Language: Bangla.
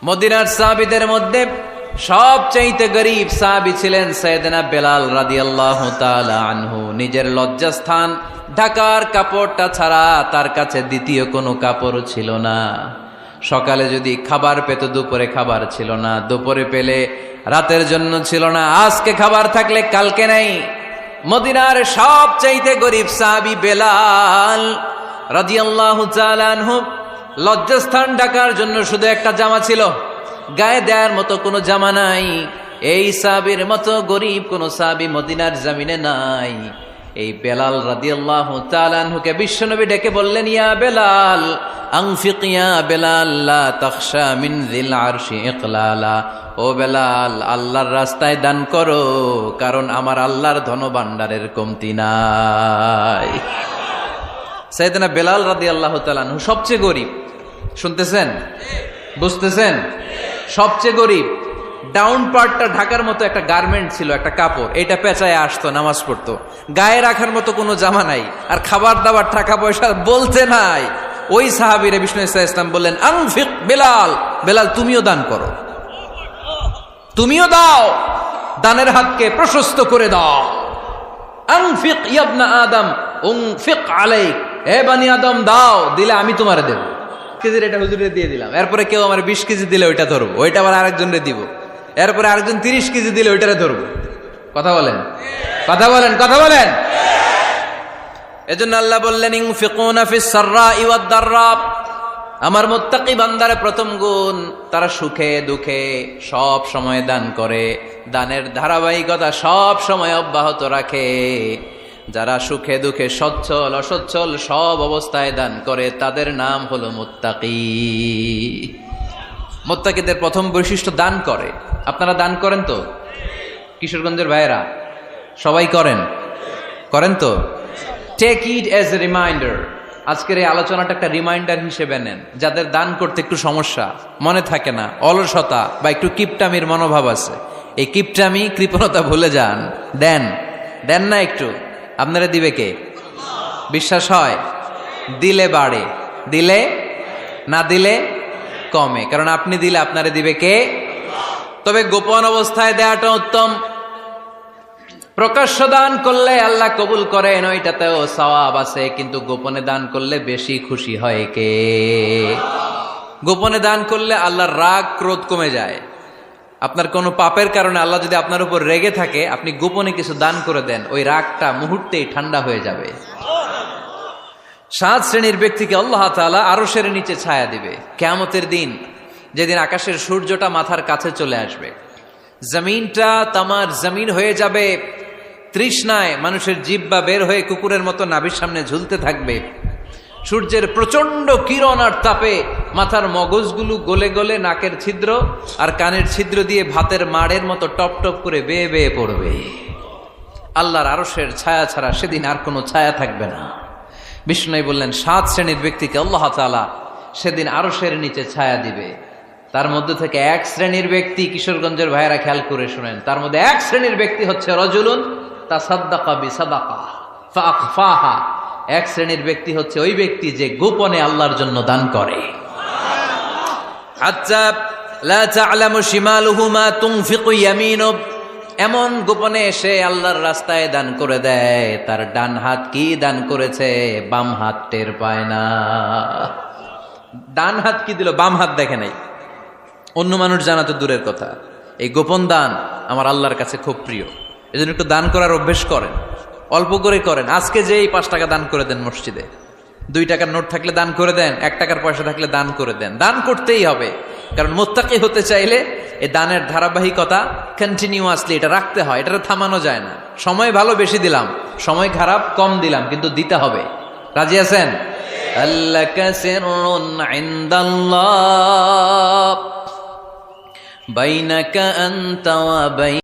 মদিনার সাহাবীদের মধ্যে সবচাইতে গরীব সাহাবী ছিলেন সাইয়েদনা বেলাল রাদিয়াল্লাহু তাআলা আনহু। নিজের লজ্জাস্থান ঢাকার কাপড়টা ছাড়া তার কাছে দ্বিতীয় কোনো কাপড় ছিল না। সকালে যদি খাবার পেত, দুপুরে খাবার ছিল না, দুপুরে পেলে রাতের জন্য ছিল না, আজকে খাবার থাকলে কালকে নাই। মদিনার সবচাইতে গরীব সাহাবী বেলাল রাদিয়াল্লাহু তাআলা আনহু, লজ্জাস্থান ঢাকার জন্য শুধু একটা জামা ছিল, গায়ে দেওয়ার মতো কোনো জামা নাই। এই সাহাবীর মতো গরীব কোন সাহাবী মদিনার জমিনে নাই। এই বেলাল রাদিয়াল্লাহু তাআলা আনহুকে বিশ্বনবী ডেকে বললেন, ইয়া বেলাল আনফিক ইয়া বেলাল লা তাখশা মিন যিল আরশি ইকলালা। ও বেলাল, আল্লাহর রাস্তায় দান করো, কারণ আমার আল্লাহর ধনভাণ্ডারের কমতি নাই। সাইয়েদনা বেলাল রাদিয়াল্লাহু তাআলা আনহু সবচেয়ে গরীব। শুনতেছেন? বুঝতেছেন? সবচেয়ে গরীব। ডাউন পার্টটা ঢাকার মতো একটা গার্মেন্ট ছিল, একটা কাপড়, এটা পেঁচায় আসতো, নামাজ পড়তো। গায়ে রাখার মতো কোনো জামা নাই, আর খাবার দাবার টাকা পয়সা বলতে নাই। ওই সাহাবীরে বিষ্ণু ইসলাম বললেন, আনফিক বেলাল, বেলাল তুমিও দান করো, তুমিও দাও, দানের হাতকে প্রশস্ত করে দাও। আনফিক ইবনা আদম উনফিক আলাইক, হে বানি আদম দাও, দিলে আমি তোমারে দেব। কেজির এটা হুজুরে দিয়ে দিলাম, এরপরে কেউ আমার 20 কেজি দিলে ওইটা ধরবো, ওইটা আবার আরেকজনরে দিব, এরপরে আরেকজন 30 কেজি দিলে ওইটারে ধরবো। কথা বলেন, কথা বলেন, কথা বলেন। এজন্য আল্লাহ বললেন, ইনফিকুনা ফিস সাররাই ওয়াদ দাররা। আমার মুত্তাকি বান্দার প্রথম গুণ, তারা সুখে দুঃখে সব সময় দান করে, দানের ধারাবাহিকতা সব সময় অব্যাহত রাখে। যারা সুখে দুঃখে সচ্ছল অসচ্ছল সব অবস্থায় দান করে, তাদের নাম হলো মুত্তাকি। মুত্তাকিদের প্রথম বৈশিষ্ট্য দান করে। আপনারা দান করেন তো? কিশোরগঞ্জের ভাইয়েরা সবাই করেন? করেন তো? Take it as a reminder. আজকের এই আলোচনাটা একটা রিমাইন্ডার হিসেবে নেন। যাদের দান করতে একটু সমস্যা, মনে থাকে না, অলসতা বা একটু কিপটামির মনোভাব আছে, এই কিপটামি কৃপণতা ভুলে যান। দেন, দেন না একটু, আপনারা দিবে কে? বিশ্বাস হয়? দিলে বাড়ে, দিলে না দিলে কমে, কারণ আপনি দিলে আপনারে দিবে কে? তবে গোপন অবস্থায় দেওয়াটা উত্তম। প্রকাশ্য দান করলে আল্লাহ কবুল করেন, ওইটাতেও সওয়াব আছে, কিন্তু গোপনে দান করলে বেশি খুশি হয় কে? গোপনে দান করলে আল্লাহর রাগ ক্রোধ কমে যায়। আপনার কোনো পাপের কারণে আল্লাহ যদি আপনার উপর রেগে থাকে, আপনি গোপনে কিছু দান করে দেন, ওই রাগটা মুহূর্তেই ঠান্ডা হয়ে যাবে। 7 শ্রেণীর ব্যক্তিকে আল্লাহ তাআলা আরশের নিচে ছায়া দিবে কিয়ামতের দিন, যেদিন আকাশের সূর্যটা মাথার কাছে চলে আসবে, জমিনটা তামার জমিন হয়ে যাবে, তৃষ্ণায় মানুষের জিহ্বা বের হয়ে কুকুরের মতো নাভির সামনে ঝুলতে থাকবে। সূর্যের প্রচন্ড কিরণ আর তাপে মাথার মগজগুলো গলে গলে নাকের ছিদ্র আর কানের ছিদ্র দিয়ে ভাতের মাড়ের মতো টপ টপ করে বেয়ে বেয়ে পড়বে। আল্লাহর আরশের ছায়া ছাড়া সেদিন আর কোনো ছায়া থাকবে না। বিষ্ণু বললেন, 7 শ্রেণীর ব্যক্তিকে আল্লাহ তাআলা সেদিন আরশের নিচে ছায়া দিবে। তার মধ্যে থেকে 1 শ্রেণীর ব্যক্তি, কিশোরগঞ্জের ভাইয়েরা খেয়াল করে শুনেন, তার মধ্যে 1 শ্রেণীর ব্যক্তি হচ্ছে রজুলুন তাসাদ্দাকা বিসাদাকা ফাআখফাহা। 1 শ্রেণীর ব্যক্তি হচ্ছে ওই ব্যক্তি যে গোপনে আল্লাহর জন্য দান করে। হাত্তা লা তা'লামু শিমালুহু মা তুনফিকু ইয়ামিনু। এমন গোপনে এসে আল্লাহর রাস্তায় দান করে দেয়, তার ডান হাত কি দান করেছে বাম হাত টের পায় না। ডান হাত কি দিল, বাম হাত দেখে নাই। অন্য মানুষ জানা তো দূরের কথা, এই গোপন দান আমার আল্লাহর কাছে খুব প্রিয়। এজন্য একটু দান করার অভ্যেস করেন, অল্প করে করেন। আজকে যে এই 5 টাকা দান করে দেন মসজিদে, 2 টাকার নোট থাকলে দান করে দেন, 1 টাকার পয়সা থাকলে দান করে দেন। দান করতেই হবে, কারণ মুত্তাকি হতে চাইলে এই দানের ধারাবাহিকতা কন্টিনিউয়াসলি এটা রাখতে হয়, এটা থামানো যায় না। সময় ভালো বেশি দিলাম, সময় খারাপ কম দিলাম, কিন্তু দিতে হবে। রাজি আছেন? আল্লাকা সিররুন ইনদাল্লাহ বাইনাকা আনতা ওয়া